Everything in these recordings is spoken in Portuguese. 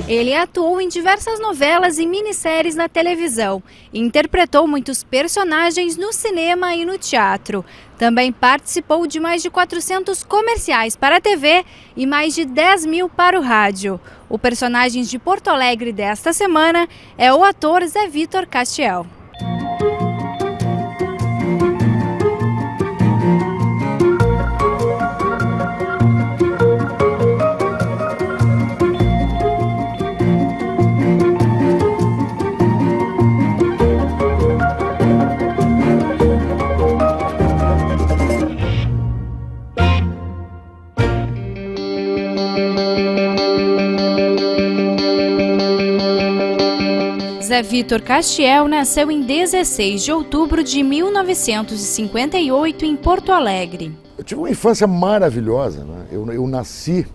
Ele atuou em diversas novelas e minisséries na televisão e interpretou muitos personagens no cinema e no teatro. Também participou de mais de 400 comerciais para a TV e mais de 10 mil para o rádio. O personagem de Porto Alegre desta semana é o ator Zé Vitor Castiel. Zé Vitor Castiel nasceu em 16 de outubro de 1958 em Porto Alegre. Eu tive uma infância maravilhosa, né? Eu nasci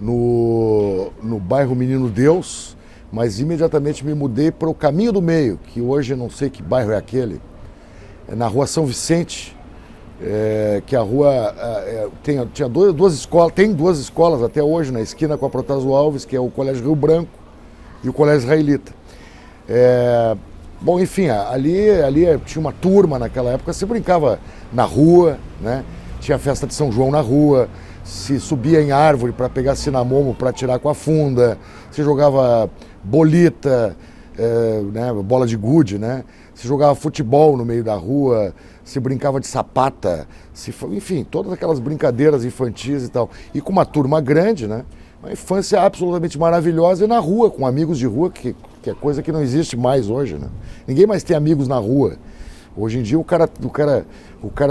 no bairro Menino Deus, mas imediatamente me mudei para o Caminho do Meio, que hoje eu não sei que bairro é aquele, na rua São Vicente, que a rua tinha duas escolas, tem duas escolas até hoje, na esquina com a Protásio Alves, que é o Colégio Rio Branco e o Colégio Israelita. Bom, enfim, ali tinha uma turma naquela época, se brincava na rua, né? Tinha festa de São João na rua, se subia em árvore para pegar cinamomo para tirar com a funda, se jogava bolita, né? Bola de gude, né? Se jogava futebol no meio da rua, se brincava de sapata, enfim, todas aquelas brincadeiras infantis e tal. E com uma turma grande, né? Uma infância absolutamente maravilhosa e na rua, com amigos de rua, que é coisa que não existe mais hoje, né? Ninguém mais tem amigos na rua. Hoje em dia o cara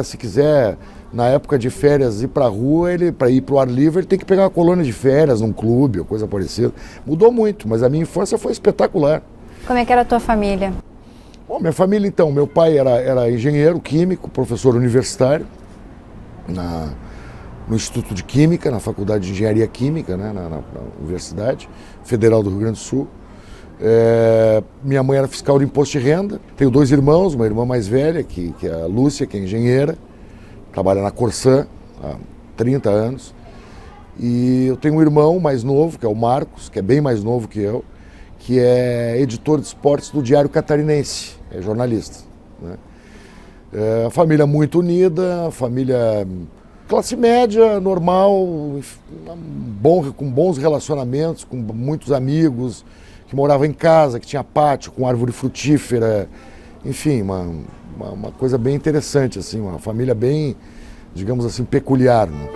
se quiser, na época de férias, ir pra rua, para ir pro ar livre, ele tem que pegar uma colônia de férias num clube ou coisa parecida. Mudou muito, mas a minha infância foi espetacular. Como é que era a tua família? Bom, minha família então, meu pai era engenheiro químico, professor universitário no Instituto de Química, na Faculdade de Engenharia Química, né, na Universidade Federal do Rio Grande do Sul. Minha mãe era fiscal de imposto de renda. Tenho dois irmãos, uma irmã mais velha, que é a Lúcia, que é engenheira, trabalha na Corsã há 30 anos. E eu tenho um irmão mais novo, que é o Marcos, que é bem mais novo que eu, que é editor de esportes do Diário Catarinense, é jornalista, né? A família muito unida, família classe média, normal, com bons relacionamentos, com muitos amigos, que morava em casa, que tinha pátio, com árvore frutífera, enfim, uma coisa bem interessante, assim, uma família bem, digamos assim, peculiar, né?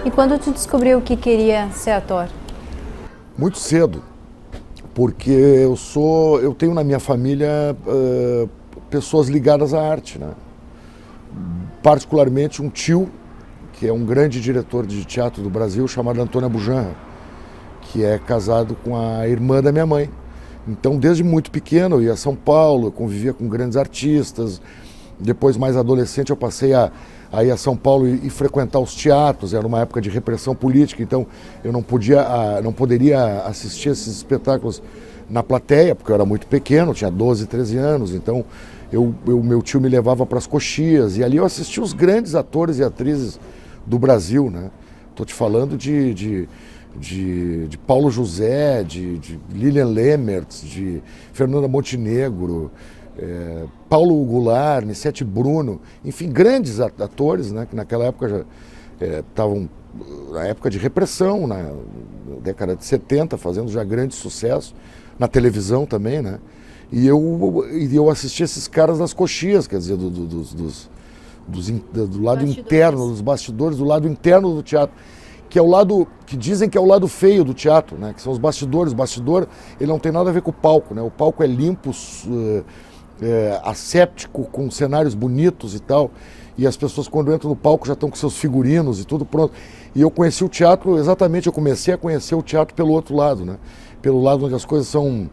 E quando tu descobriu que queria ser ator? Muito cedo, porque eu tenho na minha família pessoas ligadas à arte, né? Particularmente um tio, que é um grande diretor de teatro do Brasil, chamado Antônio Bujanra, que é casado com a irmã da minha mãe. Então, desde muito pequeno, eu ia a São Paulo, eu convivia com grandes artistas. Depois, mais adolescente, eu passei a ir a São Paulo e frequentar os teatros. Era uma época de repressão política, então eu não poderia assistir esses espetáculos na plateia, porque eu era muito pequeno, tinha 12, 13 anos. Então, meu tio me levava para as Coxias, e ali eu assistia os grandes atores e atrizes do Brasil, né? Estou te falando de Paulo José, de Lilian Lemmertz, de Fernanda Montenegro, Paulo Goulart, Nissete Bruno, enfim, grandes atores, né, que naquela época já estavam na época de repressão, na década de 70, fazendo já grande sucesso, na televisão também, né? E eu assistia esses caras nas Coxias, quer dizer, do lado interno, dos bastidores, do lado interno do teatro, que é o lado, que dizem que é o lado feio do teatro, né? Que são os bastidores. O bastidor, ele não tem nada a ver com o palco, né? O palco é limpo, asséptico, com cenários bonitos e tal, e as pessoas quando entram no palco já estão com seus figurinos e tudo pronto. E eu conheci o teatro, exatamente, eu comecei a conhecer o teatro pelo outro lado, né? Pelo lado onde as coisas são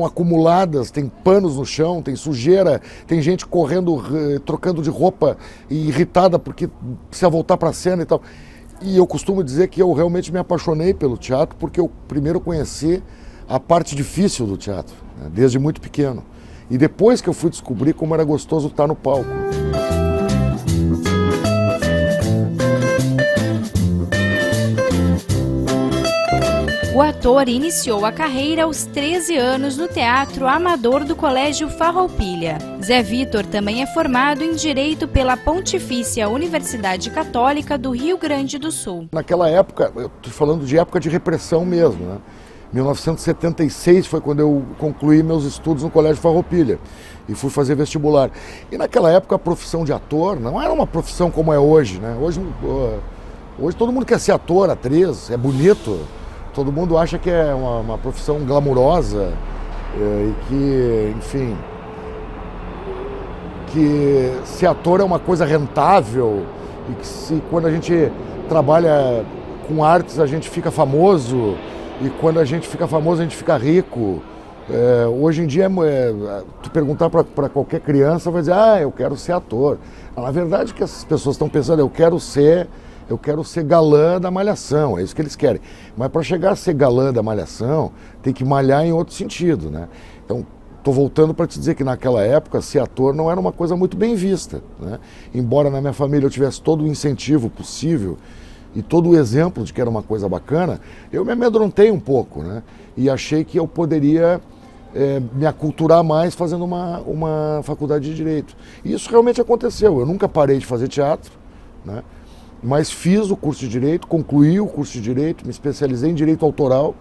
acumuladas, tem panos no chão, tem sujeira, tem gente correndo, trocando de roupa e irritada porque precisa voltar para a cena e tal. E eu costumo dizer que eu realmente me apaixonei pelo teatro porque eu primeiro conheci a parte difícil do teatro, né, desde muito pequeno. E depois que eu fui descobrir como era gostoso estar no palco. O ator iniciou a carreira aos 13 anos no Teatro Amador do Colégio Farroupilha. Zé Vitor também é formado em Direito pela Pontifícia Universidade Católica do Rio Grande do Sul. Naquela época, eu estou falando de época de repressão mesmo, né? 1976 foi quando eu concluí meus estudos no Colégio Farroupilha e fui fazer vestibular. E naquela época a profissão de ator não era uma profissão como é hoje, né? Hoje todo mundo quer ser ator, atriz, é bonito. Todo mundo acha que é uma profissão glamurosa e que, enfim, que ser ator é uma coisa rentável e que quando a gente trabalha com artes a gente fica famoso e quando a gente fica famoso a gente fica rico. Hoje em dia, tu perguntar para qualquer criança vai dizer, eu quero ser ator. Na verdade, o que essas pessoas estão pensando, eu quero ser galã da Malhação, é isso que eles querem. Mas para chegar a ser galã da Malhação, tem que malhar em outro sentido, né? Então, estou voltando para te dizer que naquela época, ser ator não era uma coisa muito bem vista, né? Embora na minha família eu tivesse todo o incentivo possível e todo o exemplo de que era uma coisa bacana, eu me amedrontei um pouco, né? E achei que eu poderia me aculturar mais fazendo uma faculdade de Direito. E isso realmente aconteceu. Eu nunca parei de fazer teatro, né? Mas fiz o curso de Direito, concluí o curso de Direito, me especializei em Direito Autoral,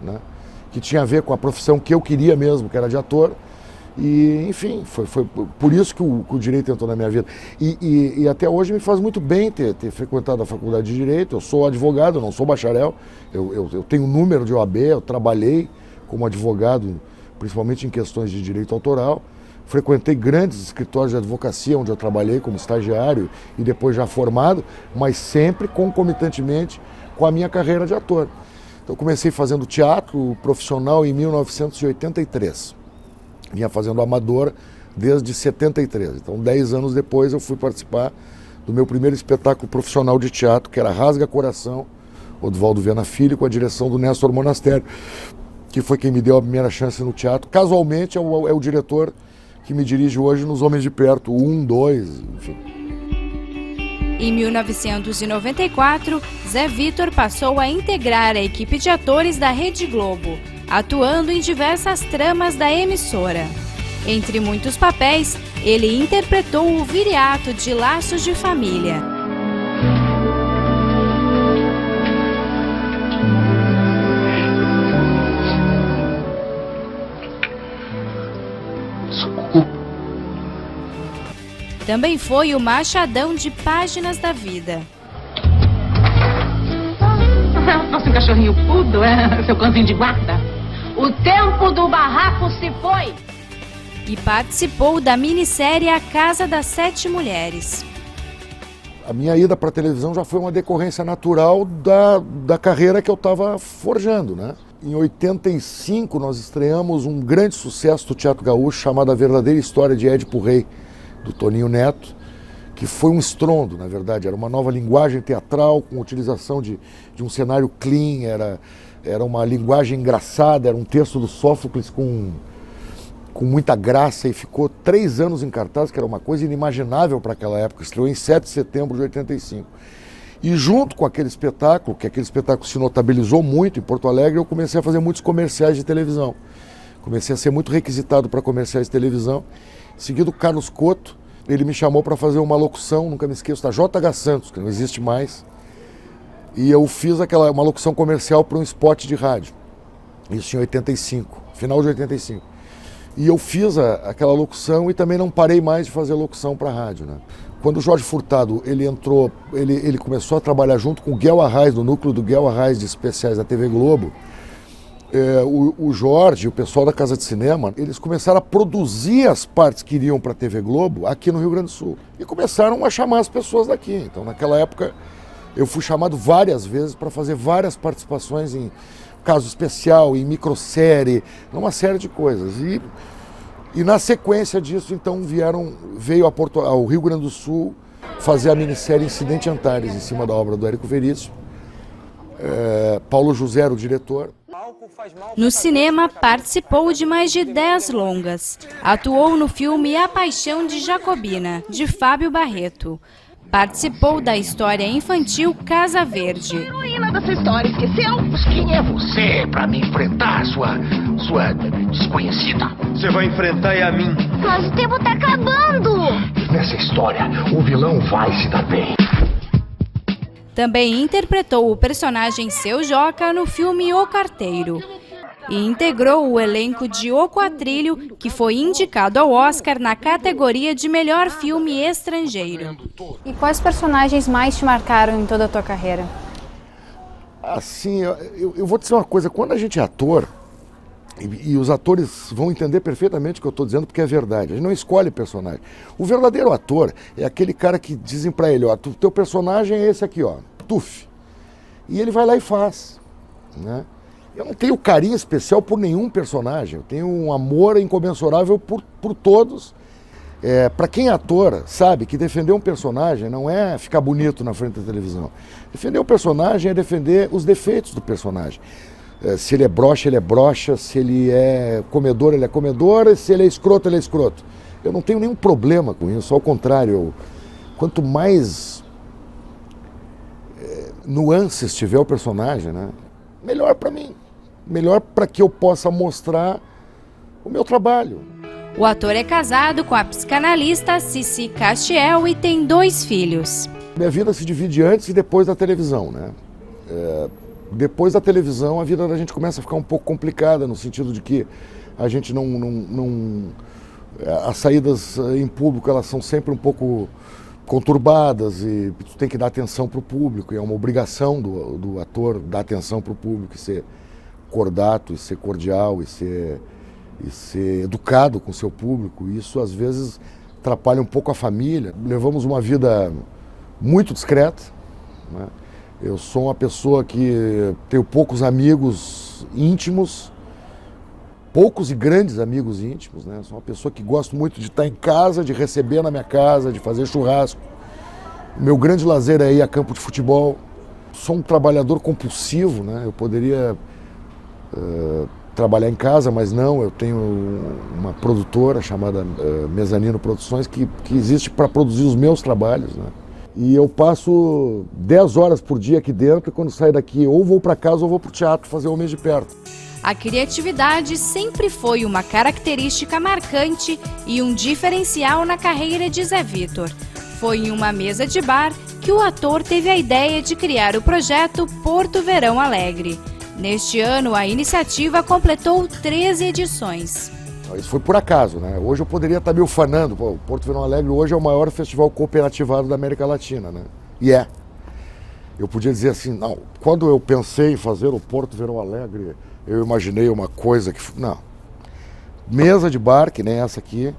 né, que tinha a ver com a profissão que eu queria mesmo, que era de ator. E, enfim, foi por isso que o Direito entrou na minha vida. E até hoje me faz muito bem ter frequentado a Faculdade de Direito. Eu sou advogado, eu não sou bacharel. Eu tenho número de OAB, eu trabalhei como advogado, principalmente em questões de direito autoral. Frequentei grandes escritórios de advocacia, onde eu trabalhei como estagiário e depois já formado, mas sempre concomitantemente com a minha carreira de ator. Então, comecei fazendo teatro profissional em 1983. Vinha fazendo amador desde 73. Então, 10 anos depois, eu fui participar do meu primeiro espetáculo profissional de teatro, que era Rasga Coração, Oswaldo Viana Filho, com a direção do Néstor Monastério, que foi quem me deu a primeira chance no teatro. Casualmente, é o diretor que me dirige hoje nos Homens de Perto, 1, 2, enfim. Em 1994, Zé Vitor passou a integrar a equipe de atores da Rede Globo, atuando em diversas tramas da emissora. Entre muitos papéis, ele interpretou o Viriato de Laços de Família. Também foi o Machadão de Páginas da Vida. Nossa, um cachorrinho pudo, seu cãozinho de guarda. O tempo do barraco se foi. E participou da minissérie A Casa das 7 Mulheres. A minha ida para a televisão já foi uma decorrência natural da carreira que eu estava forjando, né? Em 85 nós estreamos um grande sucesso do Teatro Gaúcho chamado A Verdadeira História de Édipo Rei, do Toninho Neto, que foi um estrondo, na verdade. Era uma nova linguagem teatral com utilização de um cenário clean, era uma linguagem engraçada, era um texto do Sófocles com muita graça e ficou 3 anos em cartaz, que era uma coisa inimaginável para aquela época. Estreou em 7 de setembro de 85. E junto com aquele espetáculo, que aquele espetáculo se notabilizou muito em Porto Alegre, eu comecei a fazer muitos comerciais de televisão. Comecei a ser muito requisitado para comerciais de televisão. Seguido, Carlos Couto, ele me chamou para fazer uma locução, nunca me esqueço, da JH Santos, que não existe mais. E eu fiz uma locução comercial para um spot de rádio. Isso em 85, final de 85. E eu fiz aquela locução e também não parei mais de fazer locução para rádio, né? Quando o Jorge Furtado ele entrou, ele começou a trabalhar junto com o Guel Arraes, do núcleo do Guel Arraes de especiais da TV Globo. O Jorge e o pessoal da Casa de Cinema, eles começaram a produzir as partes que iriam para a TV Globo aqui no Rio Grande do Sul. E começaram a chamar as pessoas daqui. Então, naquela época, eu fui chamado várias vezes para fazer várias participações em Caso Especial, em microsérie, numa série de coisas. E na sequência disso, então, veio ao Rio Grande do Sul fazer a minissérie Incidente Antares, em cima da obra do Érico Veríssimo. Paulo José era o diretor. No cinema, participou de mais de 10 longas. Atuou no filme A Paixão de Jacobina, de Fábio Barreto. participou da história infantil Casa Verde. Heroína dessa história, esqueceu? Mas quem é você para me enfrentar, sua desconhecida? Você vai enfrentar a mim. Mas o tempo tá acabando! Nessa história, o vilão vai se dar bem. Também interpretou o personagem Seu Joca no filme O Carteiro. E integrou o elenco de O Quatrilho, que foi indicado ao Oscar na categoria de melhor filme estrangeiro. E quais personagens mais te marcaram em toda a tua carreira? Assim, eu vou te dizer uma coisa, quando a gente é ator, e os atores vão entender perfeitamente o que eu estou dizendo, porque é verdade, a gente não escolhe personagem. O verdadeiro ator é aquele cara que dizem para ele, ó, teu personagem é esse aqui, ó, tuf. E ele vai lá e faz, né? Eu não tenho carinho especial por nenhum personagem, eu tenho um amor incomensurável por todos. Para quem é ator, sabe que defender um personagem não é ficar bonito na frente da televisão. Defender um personagem é defender os defeitos do personagem. Se ele é broxa, ele é broxa, se ele é comedor, ele é comedor, se ele é escroto, ele é escroto. Eu não tenho nenhum problema com isso, ao contrário, quanto mais nuances tiver o personagem, né, melhor para mim. Melhor para que eu possa mostrar o meu trabalho. O ator é casado com a psicanalista Cici Castiel e tem 2 filhos. Minha vida se divide antes e depois da televisão, né? Depois da televisão a vida da gente começa a ficar um pouco complicada, no sentido de que a gente as saídas em público, elas são sempre um pouco conturbadas e tu tem que dar atenção para o público, e é uma obrigação do ator dar atenção para o público e ser cordato, e ser cordial, e ser educado com o seu público. Isso às vezes atrapalha um pouco a família. Levamos uma vida muito discreta, né? Eu sou uma pessoa que tenho poucos amigos íntimos, poucos e grandes amigos íntimos, né? Sou uma pessoa que gosto muito de estar em casa, de receber na minha casa, de fazer churrasco. Meu grande lazer é ir a campo de futebol. Sou um trabalhador compulsivo, né? Eu poderia trabalhar em casa, mas não, eu tenho uma produtora chamada Mezanino Produções que existe para produzir os meus trabalhos, né? E eu passo 10 horas por dia aqui dentro, e quando saio daqui ou vou para casa ou vou para o teatro fazer Homens de Perto. A criatividade sempre foi uma característica marcante e um diferencial na carreira de Zé Vitor. Foi em uma mesa de bar que o ator teve a ideia de criar o projeto Porto Verão Alegre. Neste ano, a iniciativa completou 13 edições. Isso foi por acaso, né? Hoje eu poderia estar me ufanando. Pô, o Porto Verão Alegre hoje é o maior festival cooperativado da América Latina, né? E é. Eu podia dizer assim, não, quando eu pensei em fazer o Porto Verão Alegre, eu imaginei uma coisa que... Não. Mesa de bar, que nem essa aqui.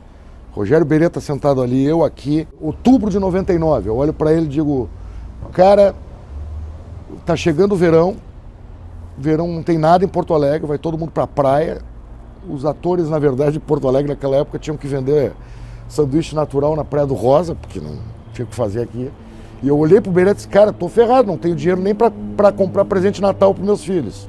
Rogério Beretta sentado ali, eu aqui. Outubro de 99, eu olho para ele e digo, cara, tá chegando o verão não tem nada em Porto Alegre, vai todo mundo pra praia. Os atores, na verdade, de Porto Alegre naquela época tinham que vender sanduíche natural na Praia do Rosa, porque não tinha o que fazer aqui. E eu olhei pro Beretta e disse, cara, tô ferrado, não tenho dinheiro nem pra comprar presente de Natal pros meus filhos.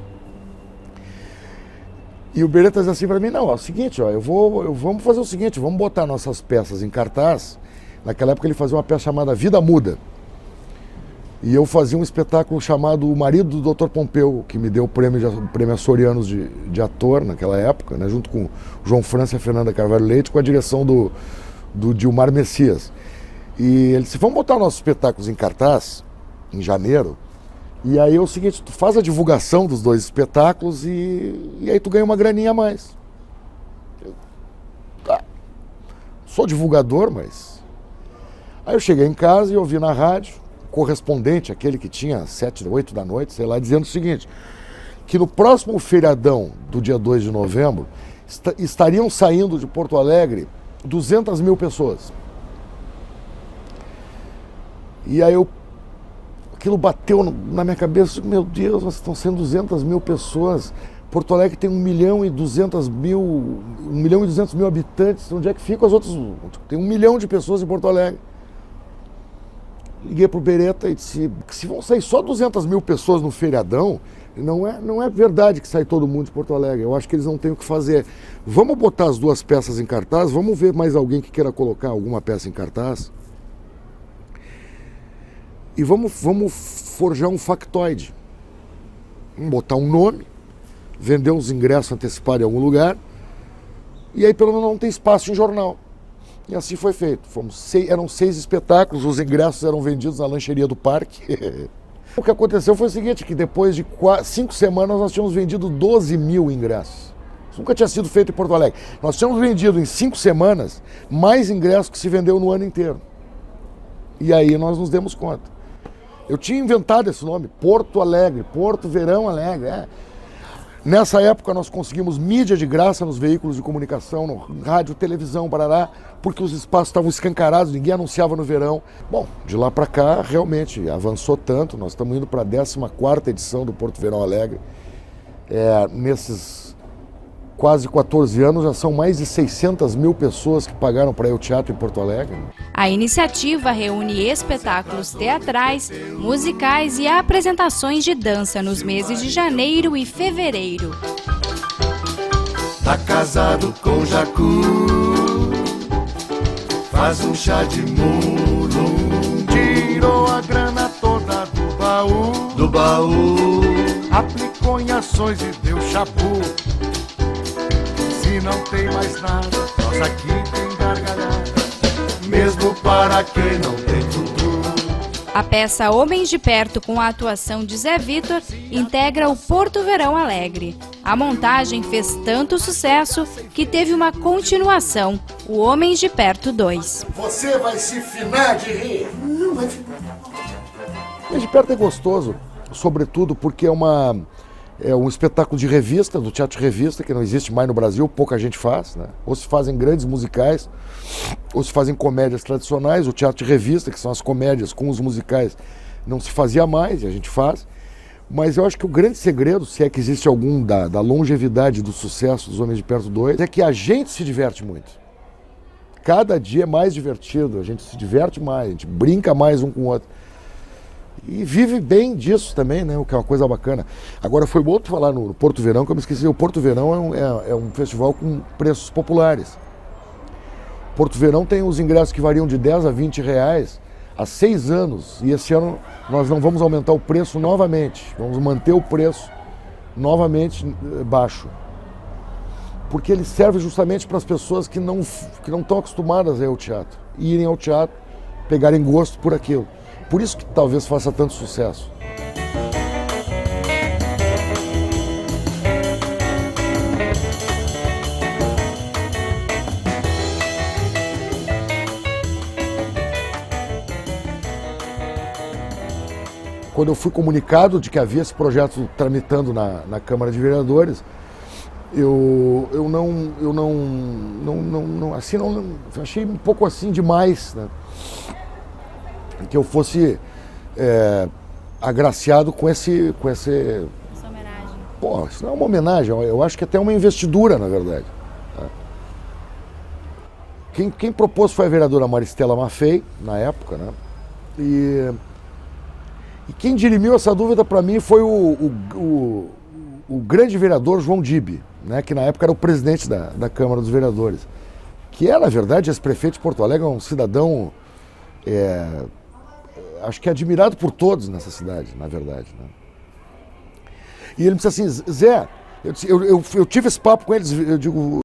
E o Beretta disse assim para mim, não, é o seguinte, ó, vamos fazer o seguinte, vamos botar nossas peças em cartaz. Naquela época ele fazia uma peça chamada Vida Muda. E eu fazia um espetáculo chamado O Marido do Dr. Pompeu, que me deu o prêmio Açorianos de ator naquela época, né, junto com o João França e a Fernanda Carvalho Leite, com a direção do Dilmar Messias. E ele disse, vamos botar nossos espetáculos em cartaz, em janeiro, e aí é o seguinte, tu faz a divulgação dos 2 espetáculos e aí tu ganha uma graninha a mais. Sou divulgador, mas... Aí eu cheguei em casa e ouvi na rádio, correspondente, aquele que tinha 7, 8 da noite, sei lá, dizendo o seguinte, que no próximo feriadão do dia 2 de novembro, estariam saindo de Porto Alegre 200 mil pessoas. E aí aquilo bateu na minha cabeça, meu Deus, mas estão sendo 200 mil pessoas, Porto Alegre tem 1 milhão e 200 mil habitantes, onde é que ficam as outras? Tem 1 milhão de pessoas em Porto Alegre. Liguei pro Beretta e disse que se vão sair só 200 mil pessoas no feriadão, não é verdade que sai todo mundo de Porto Alegre. Eu acho que eles não têm o que fazer. Vamos botar as 2 peças em cartaz, vamos ver mais alguém que queira colocar alguma peça em cartaz. e vamos forjar um factoide. Vamos botar um nome, vender uns ingressos antecipados em algum lugar, e aí pelo menos não tem espaço em jornal. E assim foi feito. Eram 6 espetáculos, os ingressos eram vendidos na lancheria do parque. O que aconteceu foi o seguinte, que depois de 5 semanas nós tínhamos vendido 12 mil ingressos. Isso nunca tinha sido feito em Porto Alegre. Nós tínhamos vendido em 5 semanas mais ingressos que se vendeu no ano inteiro. E aí nós nos demos conta. Eu tinha inventado esse nome, Porto Alegre, Porto Verão Alegre. Nessa época nós conseguimos mídia de graça nos veículos de comunicação, no rádio, televisão, barará, porque os espaços estavam escancarados, ninguém anunciava no verão. Bom, de lá para cá realmente avançou tanto, nós estamos indo para a 14ª edição do Porto Verão Alegre. Nesses quase 14 anos já são mais de 600 mil pessoas que pagaram para ir ao teatro em Porto Alegre. A iniciativa reúne espetáculos teatrais, musicais e apresentações de dança nos meses de janeiro e fevereiro. Tá casado com Jacu, faz um chá de mulo, tirou a grana toda do baú, aplicou em ações e deu chapu. Se não tem mais nada, nós aqui tem gargalhada, mesmo para quem não tem futuro. A peça Homens de Perto, com a atuação de Zé Vitor, integra o Porto Verão Alegre. A montagem fez tanto sucesso que teve uma continuação, o Homens de Perto 2. Você vai se finar de rir. Homens de Perto é gostoso, sobretudo porque é um espetáculo de revista, do teatro de revista, que não existe mais no Brasil, pouca gente faz, né? Ou se fazem grandes musicais, ou se fazem comédias tradicionais. O teatro de revista, que são as comédias com os musicais, não se fazia mais, e a gente faz. Mas eu acho que o grande segredo, se é que existe algum, da longevidade do sucesso dos Homens de Perto 2, é que a gente se diverte muito. Cada dia é mais divertido, a gente se diverte mais, a gente brinca mais um com o outro. E vive bem disso também, né? O que é uma coisa bacana. Agora, foi outro falar no Porto Verão, que eu me esqueci. O Porto Verão é um festival com preços populares. Porto Verão tem os ingressos que variam de 10 a 20 reais há 6 anos. E esse ano nós não vamos aumentar o preço novamente. Vamos manter o preço novamente baixo. Porque ele serve justamente para as pessoas que não estão acostumadas a ir ao teatro. Irem ao teatro, pegarem gosto por aquilo. Por isso que talvez faça tanto sucesso. Quando eu fui comunicado de que havia esse projeto tramitando na Câmara de Vereadores, eu achei um pouco assim demais, né? Que eu fosse agraciado com essa homenagem. Pô, isso não é uma homenagem, eu acho que até é uma investidura, na verdade. Quem propôs foi a vereadora Maristela Maffei, na época, né? E quem dirimiu essa dúvida para mim foi o grande vereador João Dibe, né? Que na época era o presidente da Câmara dos Vereadores, que é, na verdade, ex-prefeito de Porto Alegre, um cidadão... acho que é admirado por todos nessa cidade, na verdade, né? E ele me disse assim, Zé, eu tive esse papo com eles, eu digo,